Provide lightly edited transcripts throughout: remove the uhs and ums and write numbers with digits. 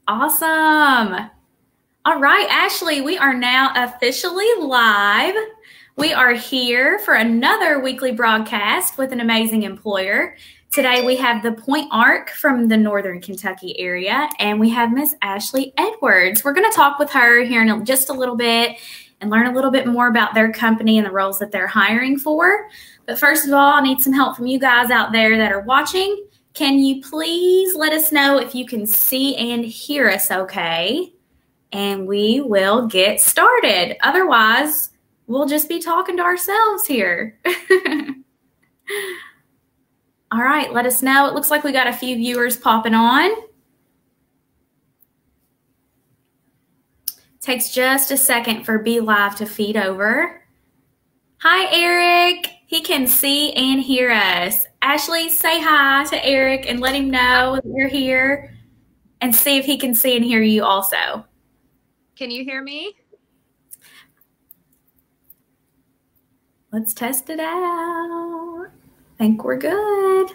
Awesome. All right, Ashley, we are now officially live. We are here for another weekly broadcast with an amazing employer. Today we have the Point Arc from the Northern Kentucky area, and we have Miss Ashley Edwards. We're going to talk with her here in just a little bit and learn a little bit more about their company and the roles that they're hiring for. But first of all, I need some help from you guys out there that are watching. Can you please let us know if you can see and hear us okay? And we will get started. Otherwise, we'll just be talking to ourselves here. All right, let us know. It looks like we got a few viewers popping on. Takes just a second for Be Live to feed over. Hi, Eric. He can see and hear us. Ashley, say hi to Eric and let him know that you're here and see if he can see and hear you also. Can you hear me? Let's test it out. I think we're good.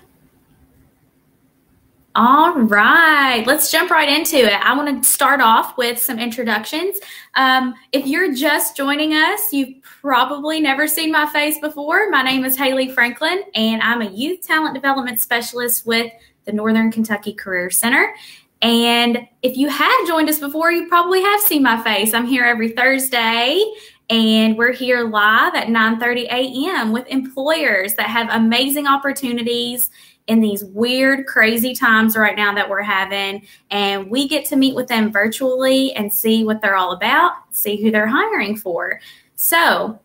All right, let's jump right into it. I want to start off with some introductions. If you're just joining us, you've probably never seen my face before. My name is Haley Franklin, and I'm a Youth Talent Development Specialist with the Northern Kentucky Career Center. And if you have joined us before, you probably have seen my face. I'm here every Thursday, and we're here live at 9:30 a.m. with employers that have amazing opportunities in these weird, crazy times right now that we're having. And we get to meet with them virtually and see what they're all about, see who they're hiring for. So,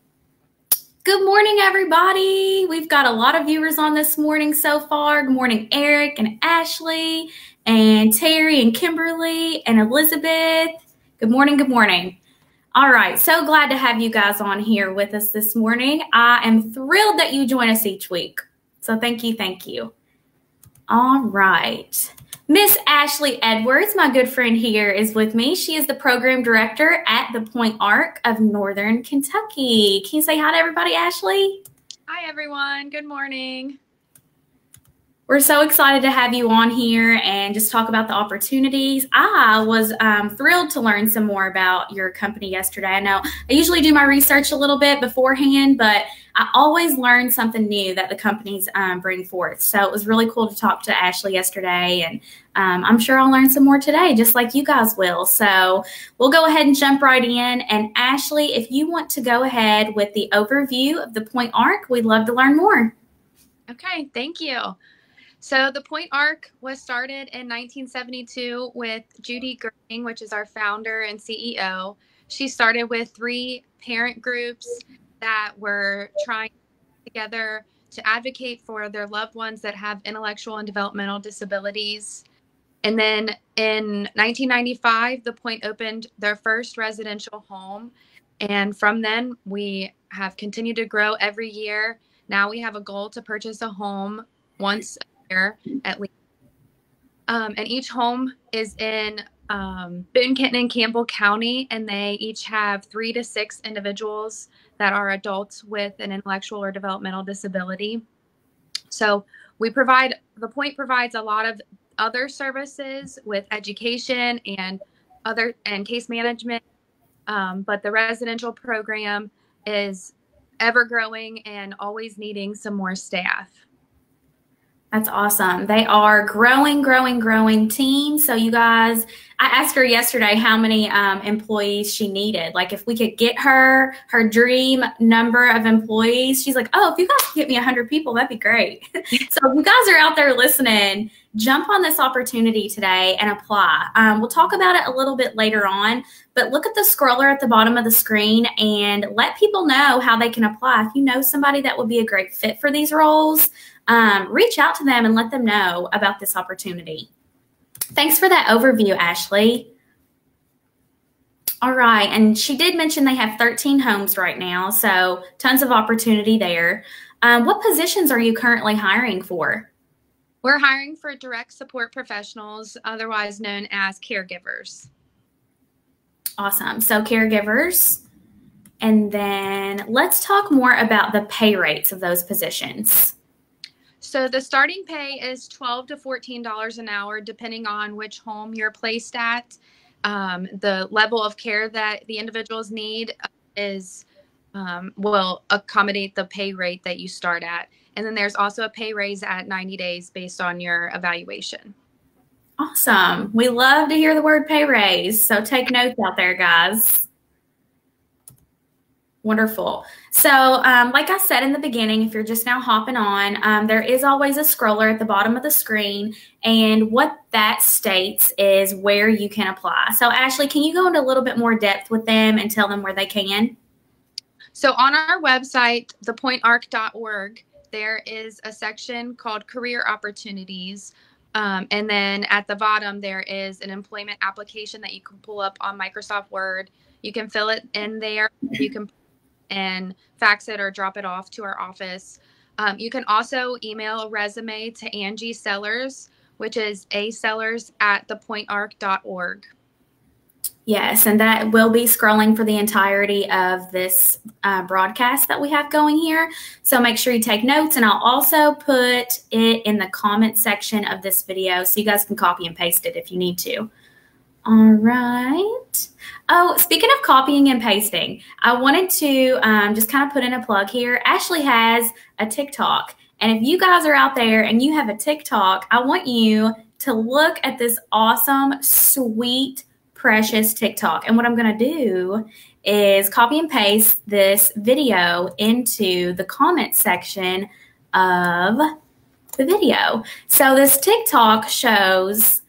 good morning, everybody. We've got a lot of viewers on this morning so far. Good morning, Eric and Ashley and Terry and Kimberly and Elizabeth. Good morning, good morning. All right, so glad to have you guys on here with us this morning. I am thrilled that you join us each week. So thank you, thank you. All right. Miss Ashley Edwards, my good friend here, is with me. She is the program director at the Point Arc of Northern Kentucky. Can you say hi to everybody, Ashley? Hi, everyone. Good morning. We're so excited to have you on here and just talk about the opportunities. I was thrilled to learn some more about your company yesterday. I know I usually do my research a little bit beforehand, but I always learn something new that the companies bring forth. So it was really cool to talk to Ashley yesterday, and I'm sure I'll learn some more today, just like you guys will. So we'll go ahead and jump right in. And Ashley, if you want to go ahead with the overview of the Point Arc, we'd love to learn more. Okay, thank you. So the Point Arc was started in 1972 with Judy Gerning, which is our founder and CEO. She started with 3 parent groups that were trying together to advocate for their loved ones that have intellectual and developmental disabilities. And then in 1995, the Point opened their first residential home. And from then, we have continued to grow every year. Now we have a goal to purchase a home once at least. And each home is in Boone, Kenton, and Campbell County, and they each have 3 to 6 individuals that are adults with an intellectual or developmental disability. So the Point provides a lot of other services with education and case management, but the residential program is ever growing and always needing some more staff. That's awesome. They are growing team. So you guys, I asked her yesterday how many employees she needed. Like if we could get her dream number of employees, she's like, oh, if you guys could get me 100 people, that'd be great. So if you guys are out there listening, jump on this opportunity today and apply. We'll talk about it a little bit later on, but look at the scroller at the bottom of the screen and let people know how they can apply. If you know somebody that would be a great fit for these roles, reach out to them and let them know about this opportunity. Thanks for that overview, Ashley. All right, and she did mention they have 13 homes right now, so tons of opportunity there. What positions are you currently hiring for? We're hiring for direct support professionals, otherwise known as caregivers. Awesome. So caregivers. And then let's talk more about the pay rates of those positions. So the starting pay is $12 to $14 an hour, depending on which home you're placed at. The level of care that the individuals need is will accommodate the pay rate that you start at. And then there's also a pay raise at 90 days based on your evaluation. Awesome. We love to hear the word pay raise. So take notes out there, guys. Wonderful. So, like I said in the beginning, if you're just now hopping on, there is always a scroller at the bottom of the screen. And what that states is where you can apply. So, Ashley, can you go into a little bit more depth with them and tell them where they can? So on our website, thepointarc.org, there is a section called Career Opportunities. And then at the bottom, there is an employment application that you can pull up on Microsoft Word. You can fill it in there. You can and fax it or drop it off to our office. You can also email a resume to Angie Sellers, which is asellers@thepointarc.org. Yes, and that will be scrolling for the entirety of this broadcast that we have going here. So make sure you take notes, and I'll also put it in the comment section of this video so you guys can copy and paste it if you need to. All right. Oh, speaking of copying and pasting, I wanted to just kind of put in a plug here. Ashley has a TikTok, and if you guys are out there and you have a TikTok, I want you to look at this awesome, sweet, precious TikTok. And what I'm going to do is copy and paste this video into the comment section of the video. So this TikTok shows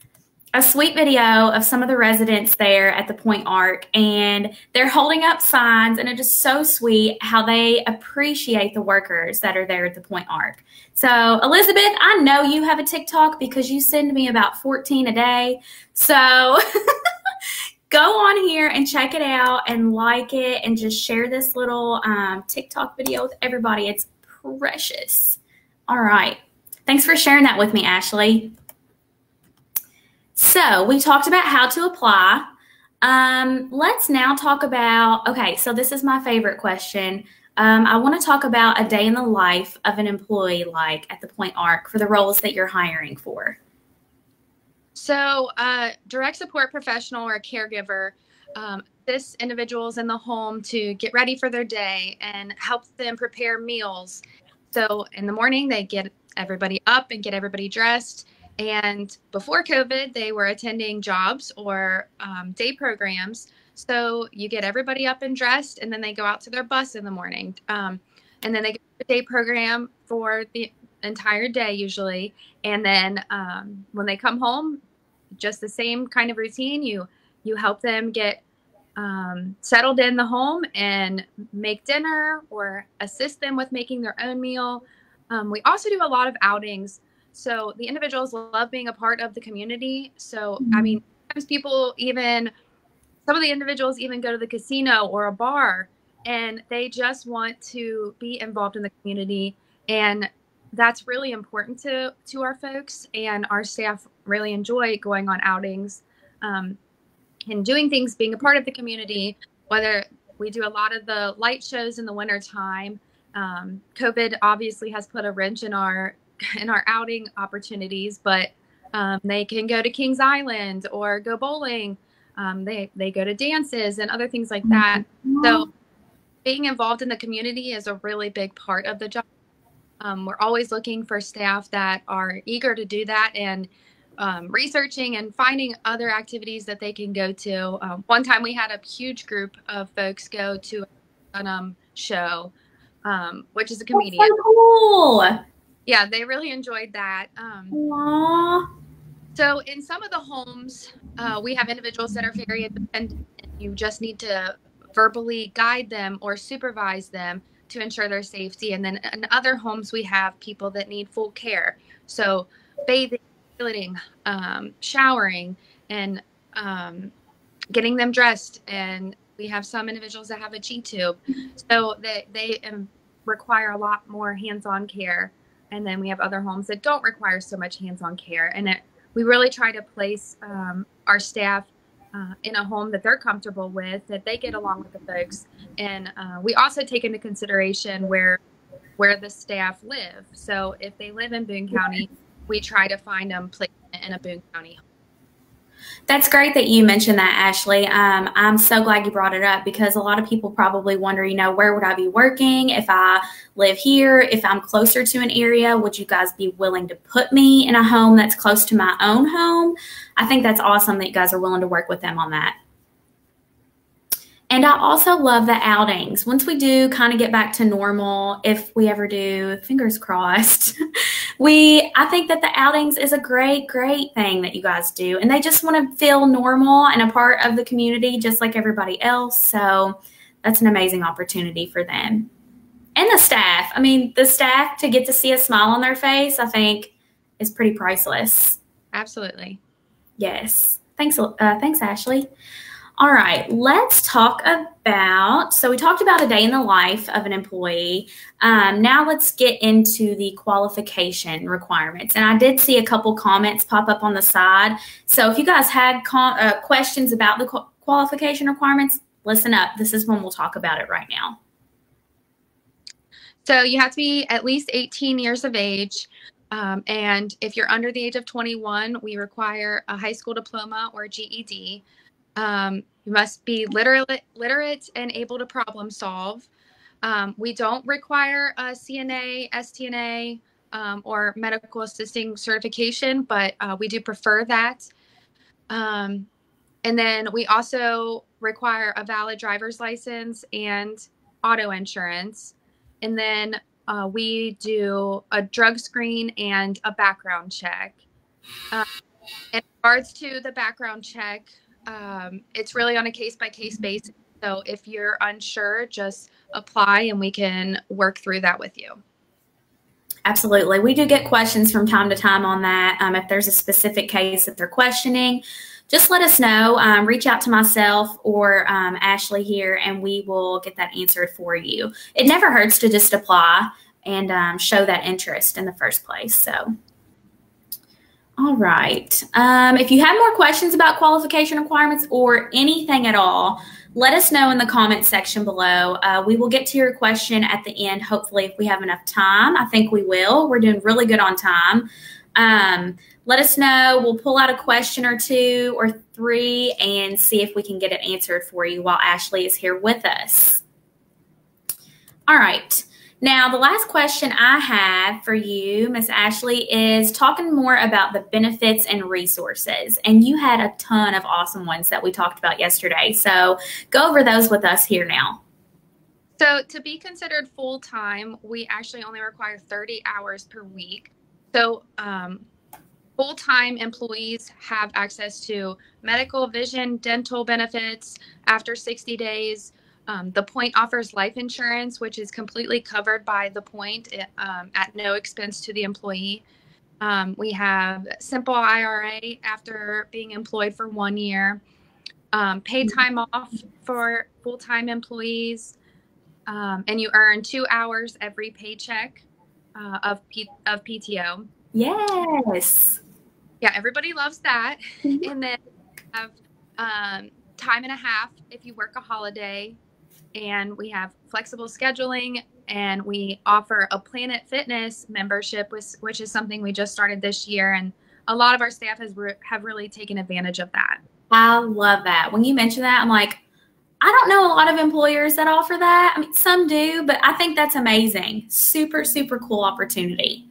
a sweet video of some of the residents there at the Point Arc, and they're holding up signs, and it is so sweet how they appreciate the workers that are there at the Point Arc. So Elizabeth, I know you have a TikTok because you send me about 14 a day. So go on here and check it out and like it and just share this little TikTok video with everybody. It's precious. All right. Thanks for sharing that with me, Ashley. So we talked about how to apply. Let's now talk about, okay, so this is my favorite question. I want to talk about a day in the life of an employee like at the Point Arc for the roles that you're hiring for. So direct support professional or a caregiver, this individual's in the home to get ready for their day and help them prepare meals. So in the morning, they get everybody up and get everybody dressed. And before COVID, they were attending jobs or day programs. So you get everybody up and dressed, and then they go out to their bus in the morning. And then they go to the day program for the entire day usually. And then when they come home, just the same kind of routine. You help them get settled in the home and make dinner or assist them with making their own meal. We also do a lot of outings. So the individuals love being a part of the community. So, I mean, sometimes some of the individuals even go to the casino or a bar, and they just want to be involved in the community. And that's really important to our folks, and our staff really enjoy going on outings and doing things, being a part of the community, whether we do a lot of the light shows in the wintertime. COVID obviously has put a wrench in our outing opportunities, but they can go to Kings Island or go bowling. They go to dances and other things like that. So being involved in the community is a really big part of the job. We're always looking for staff that are eager to do that and researching and finding other activities that they can go to. One time we had a huge group of folks go to a show, which is a comedian. That's so cool. Yeah, they really enjoyed that. Aww. So in some of the homes, we have individuals that are very independent, and you just need to verbally guide them or supervise them to ensure their safety. And then in other homes, we have people that need full care. So bathing, toileting, showering, and getting them dressed. And we have some individuals that have a G-tube. So they require a lot more hands-on care. And then we have other homes that don't require so much hands-on care. And we really try to place our staff in a home that they're comfortable with, that they get along with the folks. And we also take into consideration where where the staff live. So if they live in Boone County, we try to find them placement in a Boone County home. That's great that you mentioned that, Ashley. I'm so glad you brought it up because a lot of people probably wonder, where would I be working if I live here? If I'm closer to an area, would you guys be willing to put me in a home that's close to my own home? I think that's awesome that you guys are willing to work with them on that. And I also love the outings. Once we do kind of get back to normal, if we ever do, fingers crossed, I think that the outings is a great, great thing that you guys do. And they just want to feel normal and a part of the community just like everybody else. So that's an amazing opportunity for them. And the staff. I mean, the staff to get to see a smile on their face, I think is pretty priceless. Absolutely. Yes. Thanks, Ashley. All right, let's talk about, so we talked about a day in the life of an employee. Now let's get into the qualification requirements. And I did see a couple comments pop up on the side. So if you guys had questions about the qualification requirements, listen up. This is when we'll talk about it right now. So you have to be at least 18 years of age. And if you're under the age of 21, we require a high school diploma or GED. You must be literate and able to problem solve. We don't require a CNA, STNA, or medical assisting certification, but we do prefer that. And then we also require a valid driver's license and auto insurance. And then we do a drug screen and a background check. In regards to the background check, it's really on a case-by-case basis. So if you're unsure, just apply and we can work through that with you. Absolutely. We do get questions from time to time on that. If there's a specific case that they're questioning, just let us know. Reach out to myself or Ashley here, and we will get that answered for you. It never hurts to just apply and show that interest in the first place. So. All right. If you have more questions about qualification requirements or anything at all, let us know in the comments section below. We will get to your question at the end, hopefully, if we have enough time. I think we will. We're doing really good on time. Let us know. We'll pull out a question or two or three and see if we can get it answered for you while Ashley is here with us. All right. Now, the last question I have for you, Miss Ashley, is talking more about the benefits and resources. And you had a ton of awesome ones that we talked about yesterday. So go over those with us here now. So to be considered full-time, we actually only require 30 hours per week. So full-time employees have access to medical, vision, dental benefits after 60 days. The Point offers life insurance, which is completely covered by the Point at no expense to the employee. We have simple IRA after being employed for 1 year, paid time off for full-time employees, and you earn 2 hours every paycheck of PTO. Yes. Yeah, everybody loves that. And then we have time and a half if you work a holiday. And we have flexible scheduling, and we offer a Planet Fitness membership, which is something we just started this year. And a lot of our staff have really taken advantage of that. I love that. When you mention that, I'm like, I don't know a lot of employers that offer that. I mean, some do, but I think that's amazing. Super, super cool opportunity.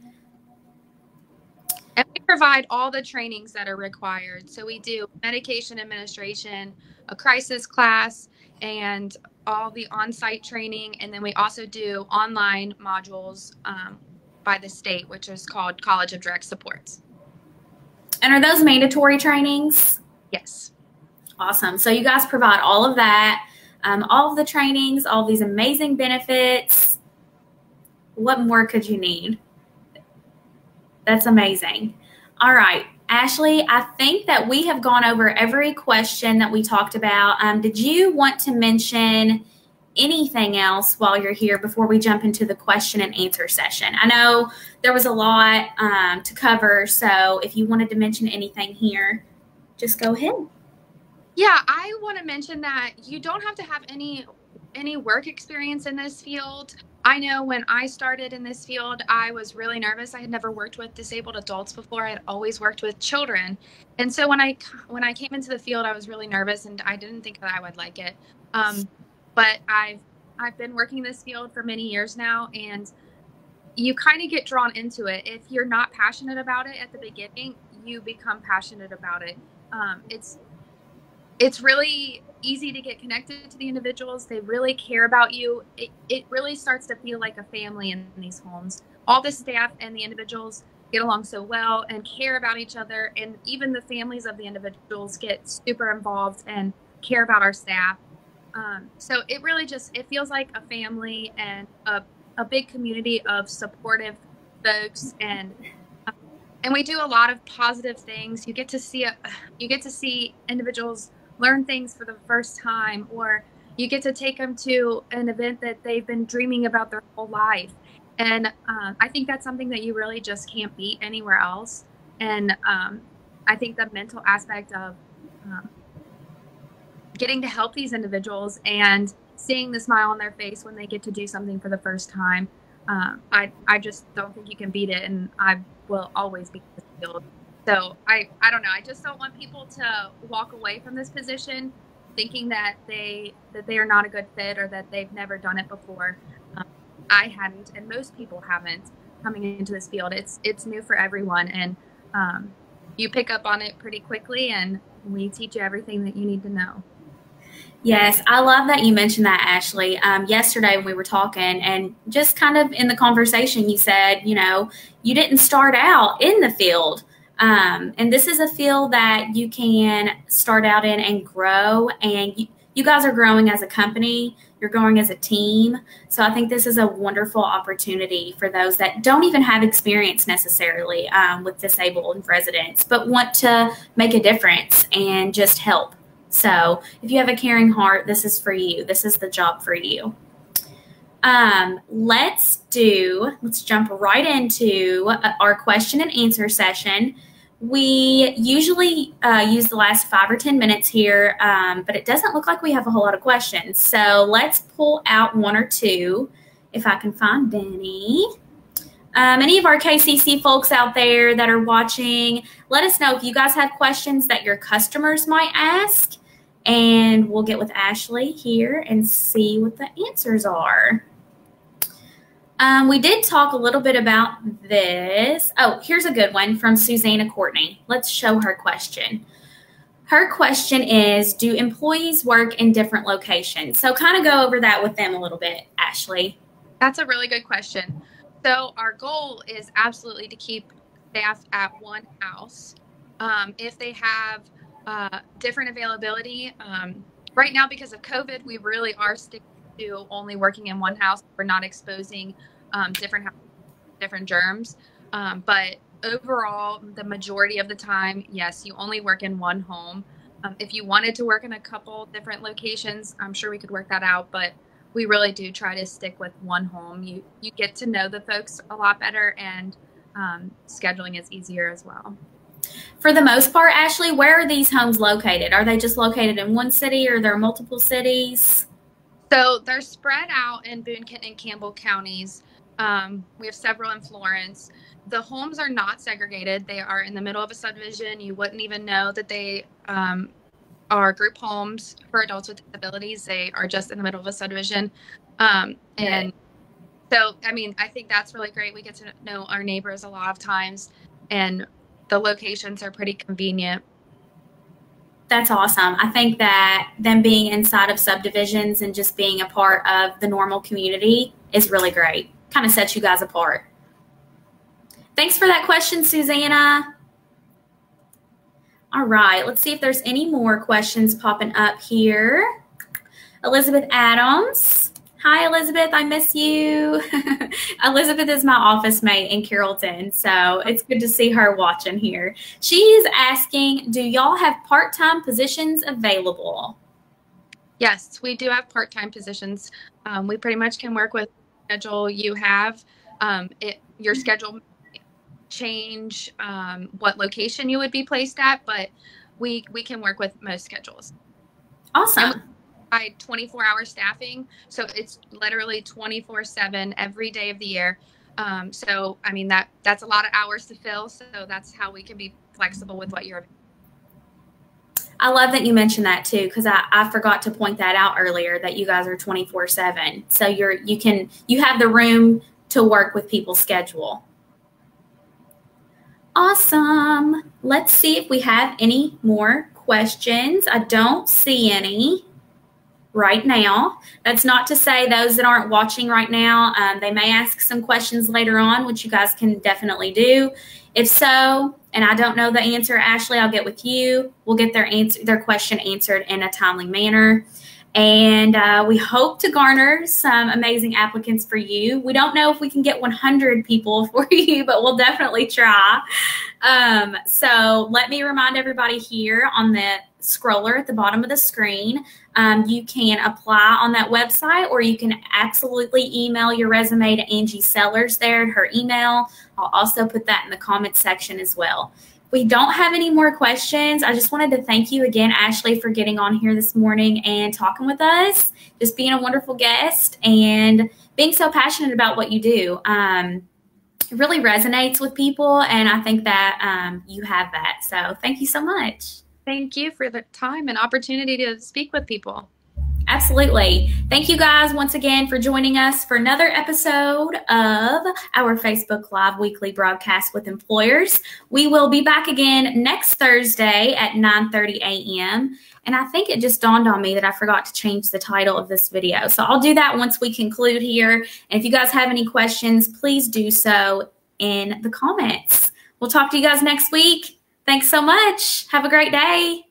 And we provide all the trainings that are required. So we do medication administration, a crisis class, and all the on-site training. And then we also do online modules by the state, which is called College of Direct Supports. And are those mandatory trainings? Yes. Awesome. So you guys provide all of that, all of the trainings, all these amazing benefits. What more could you need? That's amazing. All right. Ashley, I think that we have gone over every question that we talked about. Did you want to mention anything else while you're here before we jump into the question and answer session? I know there was a lot to cover, so if you wanted to mention anything here, just go ahead. Yeah, I want to mention that you don't have to have any work experience in this field. I know when I started in this field, I was really nervous. I had never worked with disabled adults before. I had always worked with children. And so when I came into the field, I was really nervous and I didn't think that I would like it. But I've been working this field for many years now, and you kind of get drawn into it. If you're not passionate about it at the beginning, you become passionate about it. It's really easy to get connected to the individuals. They really care about you. It really starts to feel like a family in these homes. All the staff and the individuals get along so well and care about each other. And even the families of the individuals get super involved and care about our staff. So it really it feels like a family and a big community of supportive folks, and we do a lot of positive things. You get to see individuals learn things for the first time, or you get to take them to an event that they've been dreaming about their whole life. And I think that's something that you really just can't beat anywhere else. And I think the mental aspect of getting to help these individuals and seeing the smile on their face when they get to do something for the first time, I just don't think you can beat it, and I will always be in this field. So I don't know. I just don't want people to walk away from this position thinking that they are not a good fit or that they've never done it before. I hadn't, and most people haven't coming into this field. It's new for everyone, and you pick up on it pretty quickly, and we teach you everything that you need to know. Yes, I love that you mentioned that, Ashley. Yesterday we were talking, and just kind of in the conversation, you said, you didn't start out in the field. And this is a field that you can start out in and grow. And you guys are growing as a company. You're growing as a team. So I think this is a wonderful opportunity for those that don't even have experience necessarily with disabled residents, but want to make a difference and just help. So if you have a caring heart, this is for you. This is the job for you. Let's jump right into our question and answer session. We usually use the last 5 or 10 minutes here, but it doesn't look like we have a whole lot of questions. So let's pull out 1 or 2, if I can find Benny. Any of our KCC folks out there that are watching, let us know if you guys have questions that your customers might ask, and we'll get with Ashley here and see what the answers are. We did talk a little bit about this. Oh, here's a good one from Susanna Courtney. Let's show her question. Her question is, do employees work in different locations? So kind of go over that with them a little bit, Ashley. That's a really good question. So our goal is absolutely to keep staff at one house. If they have different availability, right now because of COVID, we really are sticking to only working in one house. We're not exposing different germs. But overall, the majority of the time, yes, you only work in one home. If you wanted to work in a couple different locations, I'm sure we could work that out, but we really do try to stick with one home. You get to know the folks a lot better, and scheduling is easier as well. For the most part, Ashley, where are these homes located? Are they just located in one city, or are there multiple cities? So they're spread out in Boone, Kenton, and Campbell counties. We have several in Florence. The homes are not segregated. They are in the middle of a subdivision. You wouldn't even know that they are group homes for adults with disabilities. They are just in the middle of a subdivision. And so, I mean, I think that's really great. We get to know our neighbors a lot of times, and the locations are pretty convenient. That's awesome. I think that them being inside of subdivisions and just being a part of the normal community is really great. Kind of sets you guys apart. Thanks for that question, Susanna. All right, let's see if there's any more questions popping up here. Elizabeth Adams. Hi, Elizabeth. I miss you. Elizabeth is my office mate in Carrollton, so it's good to see her watching here. She is asking, do y'all have part-time positions available? Yes, we do have part-time positions. We pretty much can work with the schedule you have. Your schedule change what location you would be placed at, but we can work with most schedules. Awesome. provide 24-hour staffing. So it's literally 24/7 every day of the year. So, I mean, that's a lot of hours to fill. So that's how we can be flexible with what you're. I love that you mentioned that too, because I forgot to point that out earlier that you guys are 24/7. So you have the room to work with people's schedule. Awesome. Let's see if we have any more questions. I don't see any right now. That's not to say those that aren't watching right now, they may ask some questions later on, which you guys can definitely do. If so, and I don't know the answer, Ashley, I'll get with you. We'll get their question answered in a timely manner. And we hope to garner some amazing applicants for you. We don't know if we can get 100 people for you, but we'll definitely try. So let me remind everybody here on the scroller at the bottom of the screen, you can apply on that website, or you can absolutely email your resume to Angie Sellers there at her email. I'll also put that in the comments section as well. We don't have any more questions. I just wanted to thank you again, Ashley, for getting on here this morning and talking with us, just being a wonderful guest and being so passionate about what you do. It really resonates with people, and I think that you have that. So thank you so much. Thank you for the time and opportunity to speak with people. Absolutely. Thank you guys once again for joining us for another episode of our Facebook Live weekly broadcast with employers. We will be back again next Thursday at 9:30 a.m. And I think it just dawned on me that I forgot to change the title of this video. So I'll do that once we conclude here. And if you guys have any questions, please do so in the comments. We'll talk to you guys next week. Thanks so much. Have a great day.